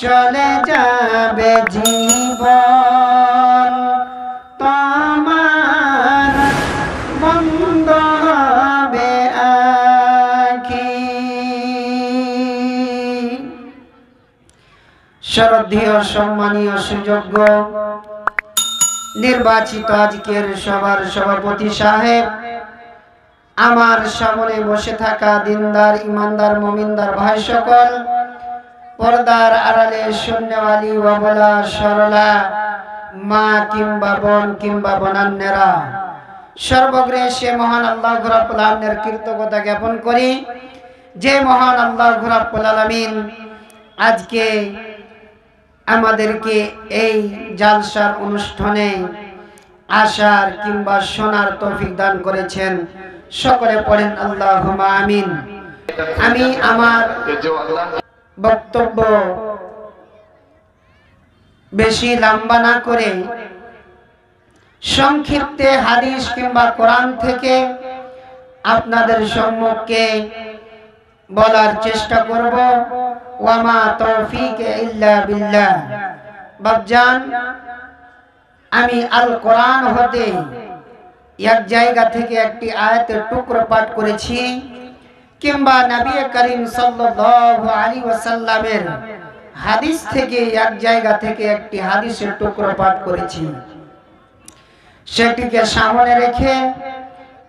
চলে যাবে জীবন তোমার বন্ধ হবে আখি। শ্রদ্ধেয় সম্মানীয় সুযোগ্য নির্বাচিত আজকের সবার সভাপতি সাহেব, আমার সামনে বসে থাকা দিনদার ইমানদার মুমিনদার ভাই সকল, পর্দার আড়ালে শূন্যওয়ালি ওয়াবলা সরলা মা কিংবা বোন কিংবা বোনান্নেরা, সর্বগ্রেসে মহান আল্লাহ রাব্বুল আলামিনের কৃতজ্ঞতা জ্ঞাপন করি যে মহান আল্লাহ রাব্বুল আলামিন আজকে আমাদেরকে এই জালসার অনুষ্ঠানে আসার কিংবা শোনার তৌফিক দান করেছেন। সকলে পড়েন আল্লাহুম্মা আমিন। আমি আমার বক্তব্য বেশি লম্বা না করে সংক্ষিপ্তে হাদিস কিংবা কোরআন থেকে আপনাদের সম্মুখে বলার চেষ্টা করব। ওয়ামা তৌফিক ইল্লা বিল্লাহ। বাবজান, আমি আল কোরআন হতে এক জায়গা থেকে একটি আয়াতের টুকরো পাঠ করেছি, কিংবা নবী করিম সাল্লাল্লাহু আলাইহি ওয়াসাল্লামের হাদিস থেকে এক জায়গা থেকে একটি হাদিসের টুকরো পাঠ করেছি। সেটিকে সামনে রেখে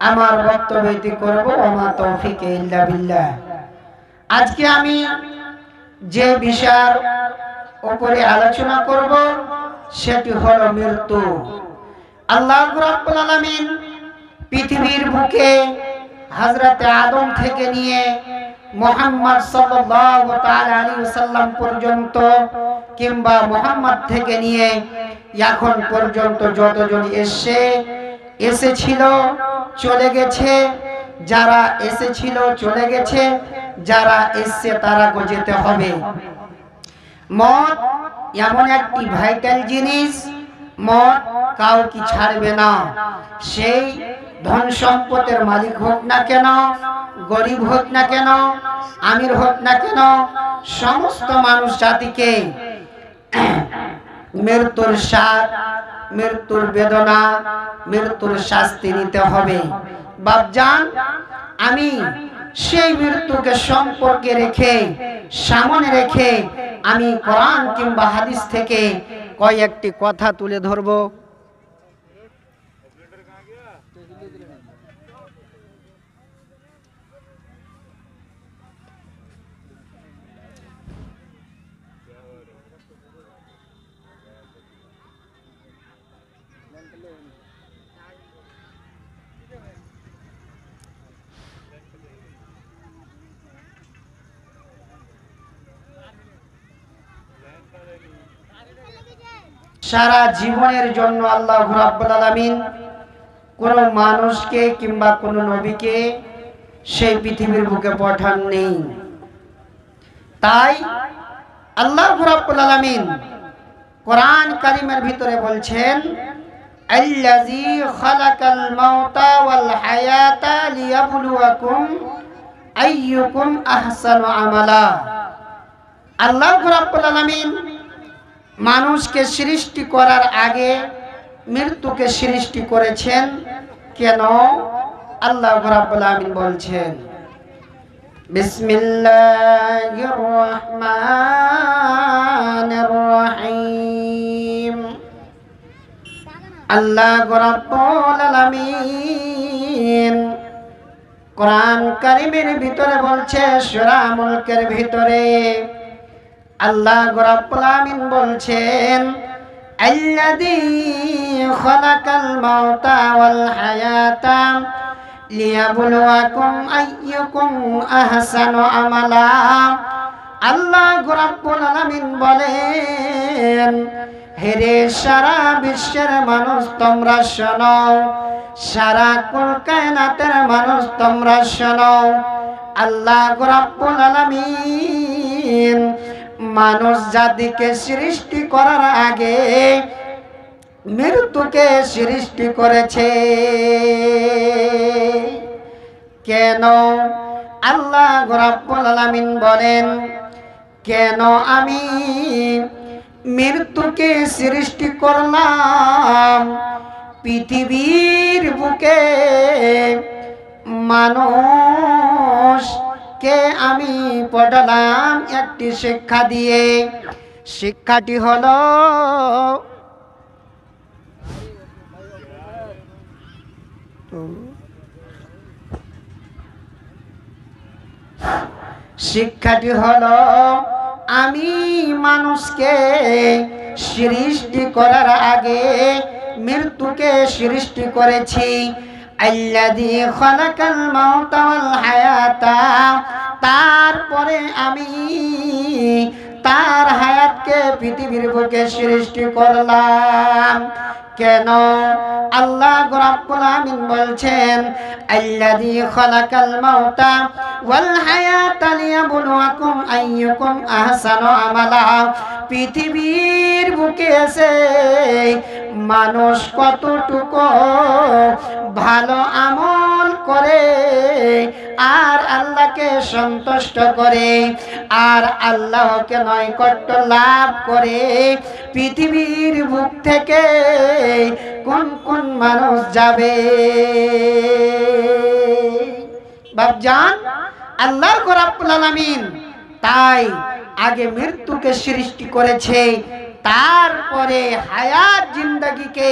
আমার বক্তব্যটি করব। ওয়ামা তৌফিক ইল্লা বিল্লাহ। আজকে আমি যে বিষয়ের উপরে আলোচনা করব সেটি হলো মৃত্যু। আল্লাহ রাব্বুল আলামিন পৃথিবীর বুকে হযরতে আদম থেকে নিয়ে মুহাম্মদ সাল্লাল্লাহু তাআলা আলাইহি ওয়াসাল্লাম পর্যন্ত, কিংবা মুহাম্মদ থেকে নিয়ে এখন পর্যন্ত যতজন এসেছিল চলে গেছে, যারা এসেছিল চলে গেছে, যারা এসছে তারা যেতে হবে। মত এমন একটি ভাইটাল জিনিস, মত কাউকে ছাড়বে না। সেই ধন সম্পদের মালিক হোক না কেন, গরিব হোক না কেন, আমির হোক না কেন, সমস্ত মানুষ জাতিকে মৃত্যুর স্বাদ, মৃত্যুর বেদনা, মৃত্যুর শাস্তি নিতে হবে। বাপজান, আমি সেই মৃত্যুকে সম্পর্কে রেখে, সামনে রেখে আমি কোরআন কিংবা হাদিস থেকে কয়েকটি কথা তুলে ধরব। সারা জীবনের জন্য আল্লাহ রাব্বুল আলামিন কোন মানুষকে কিংবা কোন নবীকে সেই পৃথিবীর বুকে পাঠাননি। তাই আল্লাহ রাব্বুল আলামিন কোরআন কারীমের ভিতরে বলছেন, আল্লাযী খালাকাল মাউতা ওয়াল হায়াতা লিয়াবলুয়াকুম আইয়ুকুম আহসানু আমালা। আল্লাহ রাব্বুল আলামিন মানুষকে সৃষ্টি করার আগে মৃত্যুকে সৃষ্টি করেছেন। কেন? আল্লাহ রাব্বুল আলামিন বলছেন, বিসমিল্লাহির রহমানির রহিম। আল্লাহ রাব্বুল আলামিন কোরআন কারীমের ভিতরে বলছে, সূরা মুলকের ভিতরে আল্লাহ রাব্বুল আলামিন বলছেন, আল্লাযী খালাকাল মাউতা ওয়াল হায়াতা লিয়াবলুয়াকুম আইয়ুকুম আহসানু আমালা। আল্লাহ রাব্বুল আলামিন বলেন, হেরে সারা বিশ্বের মানুষ তোমরা শোনো, সারা কুল কায়নাতের মানুষ তোমরা শোনো। আল্লাহ রাব্বুল আলামিন মানুষ জাতিকে সৃষ্টি করার আগে মৃত্যুকে সৃষ্টি করেছে। কেন? আল্লাহ রাব্বুল আলামিন বলেন, কেন আমি মৃত্যুকে সৃষ্টি করলাম পৃথিবীর বুকে মানুষকে আমি পড়ালাম একটি শিক্ষা দিয়ে। শিক্ষাটি হলো আমি মানুষকে সৃষ্টি করার আগে মৃত্যুকে সৃষ্টি করেছি। আল্লাযী খালাকাল মাউতা ওয়াল হায়াতা, তারপরে আমি তার হায়াতকে পৃথিবীর বুকে সৃষ্টি করলাম। কেন? আল্লাহ রাব্বুল আমিন বলছেন আল্লাযী খালাকাল মাউতা ওয়াল হায়াতা লিয়াবলুয়াকুম আইয়ুকুম আহসানু আমালা। পৃথিবীর বুকে এসে মানুষ কতটুকু ভালো আমল করে আর আল্লাহকে সন্তুষ্ট করে আর আল্লাহকে নৈকট্য লাভ করে, পৃথিবীর বুক থেকে কোন কোন মানুষ যাবে? বাপজান, আল্লাহর রাব্বুল আলামিন তাই আগে মৃত্যুকে সৃষ্টি করেছে, তারপরে হায়াত জিন্দেগিকে।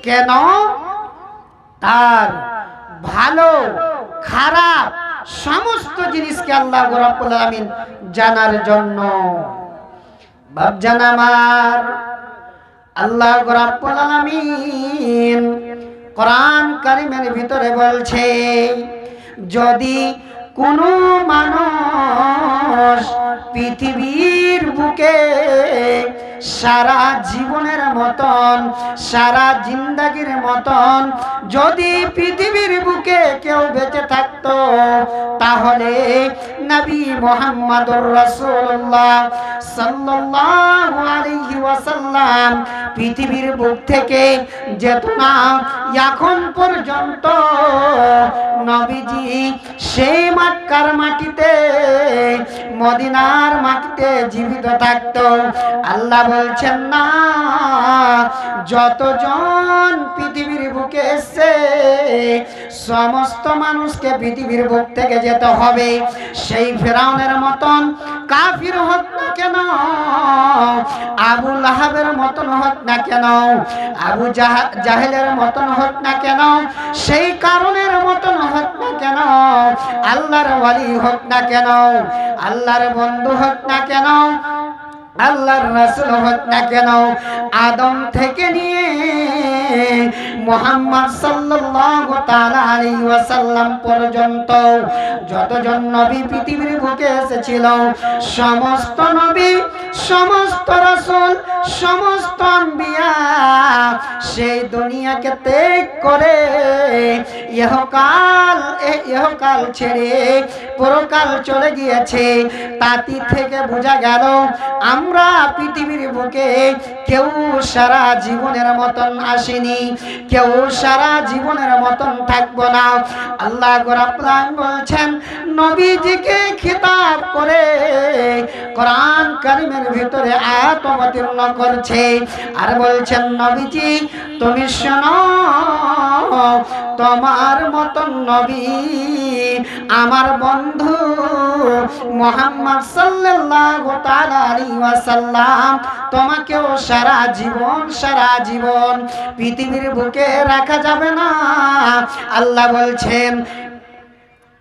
কেন? তার ভালো খারাপ সমস্ত জিনিসকে আল্লাহ রাব্বুল আলামিন জানার জন্য। বাপজান আমার, আল্লাহ রাব্বুল আলামিন কোরআন কারীমের ভিতরে বলছে, যদি কোনো মানুষ পৃথিবীর বুকে সারা জীবনের মতন, সারা জিন্দেগির মতন যদি পৃথিবীর বুকে কেউ বেঁচে থাকতো, তাহলে নবী মুহাম্মদুর রাসূলুল্লাহ সাল্লাল্লাহু আলাইহি ওয়াসাল্লাম পৃথিবীর বুক থেকে যেত না। এখন পর্যন্ত নবীজি সেই মক্কার মাটিতে, মদিনার মাটিতে জীবিত থাকতো। আল্লাহ বলছেন না, যতজন পৃথিবীর বুকে এসে সমস্ত মানুষকে পৃথিবীর বুক থেকে যেতে হবে। সেই ফিরাউনের মতন কাফির হোক না কেন, আবু লাহাবের মতন হোক না কেন, আবু জাহেলের মতন হোক না কেন, সেই কারণের মতন হোক না কেন, আল্লাহর ওয়ালি হোক না কেন, আল্লাহর বন্ধু হোক না কেন, আল্লাহর রাসূল হোক না কেন, আদম থেকে নিয়ে মুহাম্মদ সাল্লাল্লাহু তাআলা আলাইহি ওয়াসাল্লাম পর্যন্ত যতজন নবী পৃথিবীর বুকে এসেছিল, সমস্ত নবী, সমস্ত রাসূল, সমস্ত আম্বিয়া সেই দুনিয়াকে ত্যাগ করে ইহকাল ছেড়ে পরকাল চলে গিয়েছে। তাতি থেকে বোঝা গেল আমরা পৃথিবীর বুকে কেউ সারা জীবনের মতন আসেনি, কেউ সারা জীবনের মতন থাকবো না। আল্লাহ রাব্বুল আলামিন বলছেন, নবীজিকে খিতাব করে কোরআন কারীমের ভিতরে আয়াত অবতীর্ণ করছে আর বলছেন, নবীজি তুমি শোনো, তোমার মতন নবী আমার বন্ধু মুহাম্মদ সাল্লাল্লাহু তাআলা আলাইহি ওয়াসাল্লাম তোমাকেও সারা জীবন পৃথিবীর বুকে রাখা যাবে না। আল্লাহ বলছেন,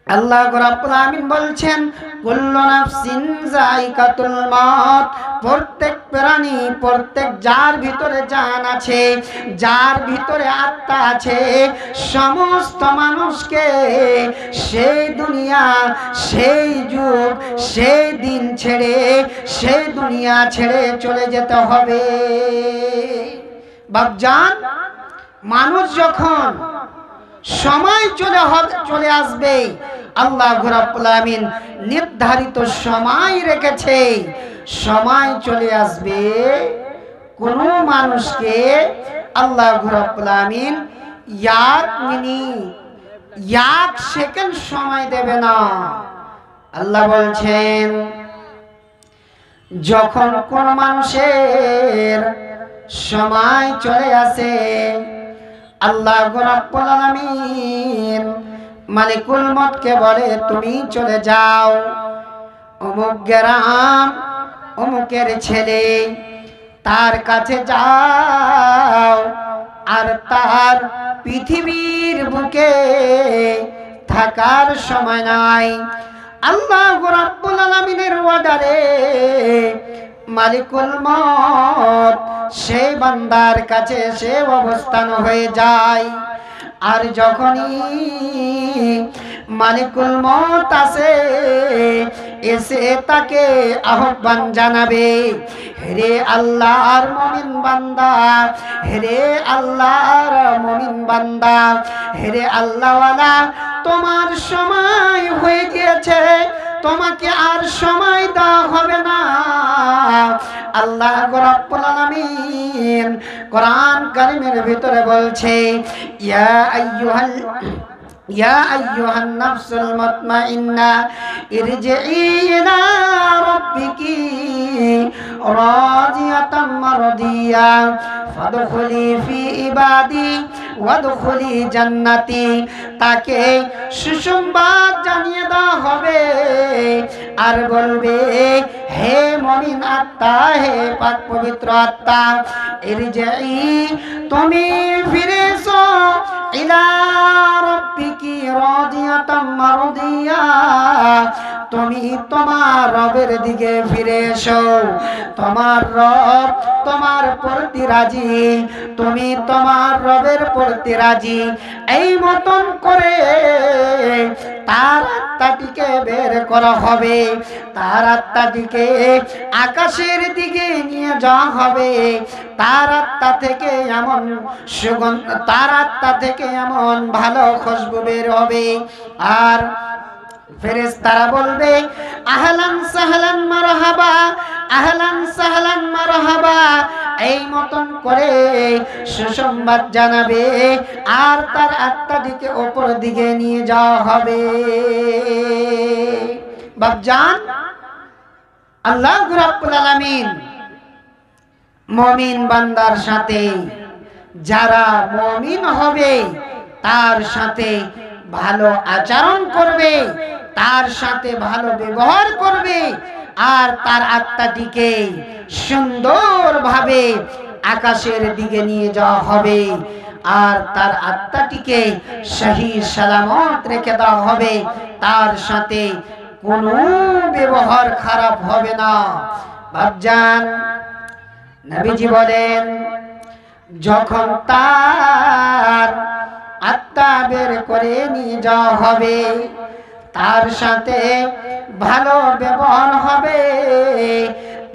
আল্লাহ রাব্বুল আমিন বলছেন, কুল্লু নাফসিন যায়িকাতুল মাউত, প্রত্যেক প্রাণী, প্রত্যেক যার ভিতরে জান আছে, যার ভিতরে আত্মা আছে, সমস্ত মানুষকে সেই দুনিয়া, সেই যুগ, সেই দিন ছেড়ে, সেই দুনিয়া ছেড়ে চলে যেতে হবে। বাপজান, মানুষ যখন সময় চলে আসবে, আল্লাহ রাব্বুল আমিন নির্ধারিত সময় রেখেছে, সময় চলে আসবে, কোন মানুষকে আল্লাহ রাব্বুল আমিন 1 মিনিট 1 সেকেন্ড সময় দেবে না। আল্লাহ বলছেন, যখন কোন মানুষের সময় চলে আসে, আল্লাহ রাব্বুল আলামিন মালিকুল মউতকে বলে তুমি চলে যাও, অমুক গ্রাম অমুকের ছেলে তার কাছে যাও, আর তার পৃথিবীর বুকে থাকার সময় নাই। আল্লাহ রাব্বুল আলামিনের অর্ডারে মালিকুল মউত সেই বান্দার কাছে সে অবস্থান হয়ে যায়। আর যখনই মালিকুল মউত আসে, এসে তাকে আহ্বান জানাবে, হে আল্লাহর মুমিন বান্দা, হে আল্লাহর মুমিন বান্দা, হে আল্লাহওয়ালা, তোমার সময় হয়ে গিয়েছে, তোমাকে আর সময় দেওয়া হবে না। আল্লাহ রাব্বুল আলামিন কোরআন কারীমের ভিতরে বলছে, ইয়া আইয়ুহান নাফসুল মুতমাইন্না ইরজিই ইলা রাব্বিকি রাদিয়াতাম মারদিয়া ফাদখুলি ফি ইবাদি ওয়াদখুলি জান্নাতি। তাকে সুসংবাদ জানিয়ে দেওয়া হবে আর বলবে, হে মুমিন আত্মা, হে পাক পবিত্র আত্মা, ইরজিই, তুমি ফিরে এসো, ইলা রাব্বিকি রাদিয়াতাম মারদিয়া, তুমি তোমার রবের দিকে ফিরে এসো। তোমার রব তোমার প্রতি রাজি, তুমি তোমার রবের প্রতি রাজি। এই মতন করে তার আত্মাটিকে বের করা হবে, তার আত্মাটিকে আকাশের দিকে নিয়ে যাওয়া হবে। তার আত্মা থেকে এমন সুগন্ধ, তার আত্মা থেকে এমন ভালো খুশবু বের হবে। আর ফেরেশতারা বলবে, আহলান সাহলান মারহাবা, আহলান সাহলান মারহাবা, এই মতন করে সুসংবাদ জানাবে। আর তার আত্মাটিকে উপর দিকে নিয়ে যাওয়া হবে। বাপজান, আল্লাহ রাব্বুল আলামিন মুমিন বান্দার সাথে, যারা মুমিন হবে তার সাথে ভালো আচরণ করবে, তার সাথে ভালো ব্যবহার করবে, আর তার আত্মাটিকে সুন্দরভাবে আকাশের দিকে নিয়ে যাওয়া হবে। আর তার আত্মাটিকে সহি সালামত রেখে দেওয়া হবে, তার সাথে কোনো ব্যবহার খারাপ হবে না। বাপজান, নবীজি বলেন, যখন তার আত্মা বের করে নিয়ে যাওয়া হবে, তার সাথে ভালো ব্যবহার হবে,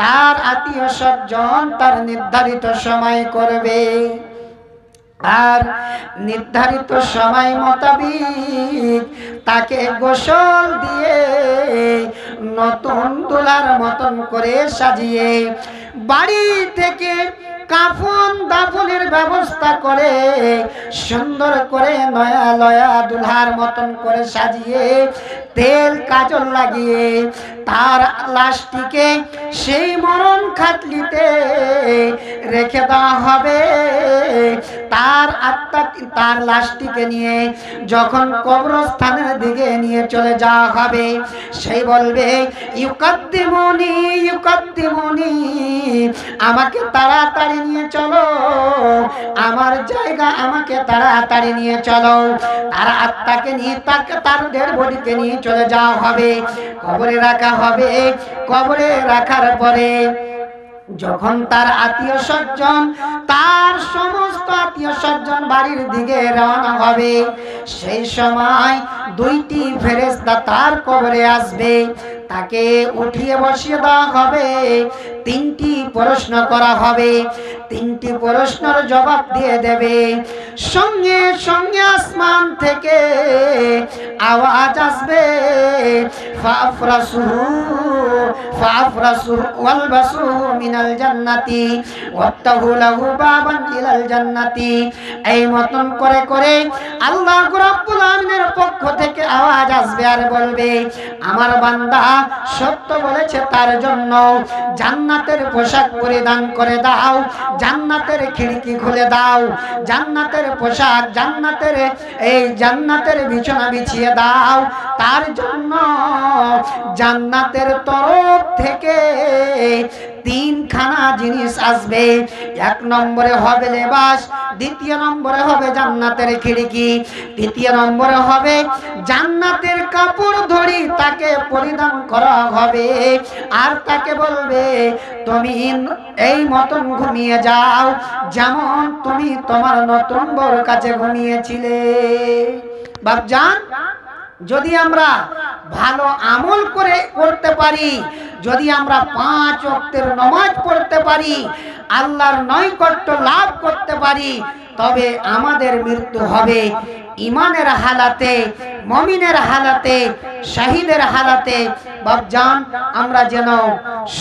তার আত্মীয় স্বজন তার নির্ধারিত সময় করবে, আর নির্ধারিত সময় মোতাবেক তাকে গোসল দিয়ে নতুন দুলার মতন করে সাজিয়ে বাড়ি থেকে কাফন দাফনের ব্যবস্থা করে সুন্দর করে নয়া লয়া দুলহার মতন করে সাজিয়ে তেল কাজল লাগিয়ে তার লাশটিকে সেই মরণ খাটলিতে রেখে দেওয়া হবে। তার আত্মা, তার লাশটিকে নিয়ে যখন কবরস্থানের দিকে নিয়ে চলে যাওয়া হবে, সেই বলবে, ইউকাদ্দিমুনি ইউকাদ্দিমুনি, আমাকে তাড়াতাড়ি নিয়ে চলো, আমার জায়গা আমাকে তাড়াতাড়ি নিয়ে চলো। তার আত্মাকে নিয়ে তাকে, তার ডেড বডিকে নিয়ে চলে যাওয়া হবে, কবরে রাখা হবে। কবরে রাখার পরে যখন তার আত্মীয় স্বজন, তার সমস্ত আত্মীয় স্বজন বাড়ির দিকে রওনা হবে, সেই সময় দুইটি ফেরেশতা তার কবরে আসবে, তাকে উঠিয়ে বসিয়ে দেওয়া হবে, তিনটি প্রশ্ন করা হবে। তিনটি প্রশ্নের জবাব দিয়ে দেবে। সঙ্গে সঙ্গে আসমান থেকে আওয়াজ আসবে, ফাফরাসুহু ফাফরাসুহু ওয়ালবাসুহু মিনাল জান্নাতি ওয়াফতাহু লাহু বাবান ইলাল জান্নাতি। এই মতন করে করে আল্লাহ রাব্বুল আলামিনের পক্ষ থেকে আওয়াজ আসবে আর বলবে, আমার বান্দা সত্য বলেছে, তার জন্য জান্নাতের পোশাক পরিধান করে দাও, জান্নাতের খিড়কি খুলে দাও, জান্নাতের পোশাক, জান্নাতের এই জান্নাতের বিছানা বিছিয়ে দাও। তার জন্য জান্নাতের তরফ থেকে তিনখানা জিনিস আসবে। এক নম্বরে হবে লেবাস, দ্বিতীয় নম্বরে হবে জান্নাতের খিড়কি, তৃতীয় নম্বরে হবে জান্নাতের কাপড় ধরি তাকে পরিধান করা হবে। আর তাকে বলবে, তুমি এই মতন ঘুমিয়ে যাও যেমন তুমি তোমার নতুন বউর কাছে ঘুমিয়েছিলে। বাপজান, যদি আমরা ভালো আমল করতে পারি, যদি আমরা 5 ওয়াক্তের নামাজ পড়তে পারি, আল্লাহর নৈকট্য লাভ করতে পারি, তবে আমাদের মৃত্যু হবে ইমানের হালাতে, মুমিনের হালাতে, শহীদের হালাতে। বাপজান, আমরা যেন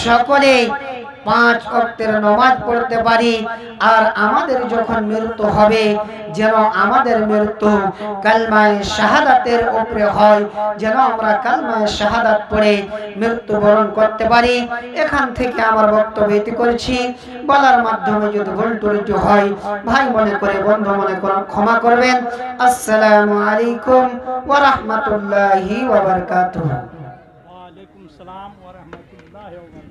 সকলে 5 ওয়াক্তের নামাজ পড়তে পারি। আর আমাদের যখন মৃত্যু হবে, যেন আমাদের মৃত্যু কালমায়ে শাহাদাতের উপরে হয়, যেন আমরা কালমায়ে শাহাদাত পড়ে মৃত্যুবরণ করতে পারি। এখান থেকে আমার বক্তব্য এটি করেছি। বলার মাধ্যমে যদি ভুল ত্রুটি হয়, ভাই মনে করে, বন্ধু মনে করে ক্ষমা করবেন। আসসালামু আলাইকুম ওয়া রাহমাতুল্লাহি ওয়া বারাকাতুহু। ওয়া আলাইকুম আসসালাম ওয়া রাহমাতুল্লাহি ওয়া বারাকাতুহু।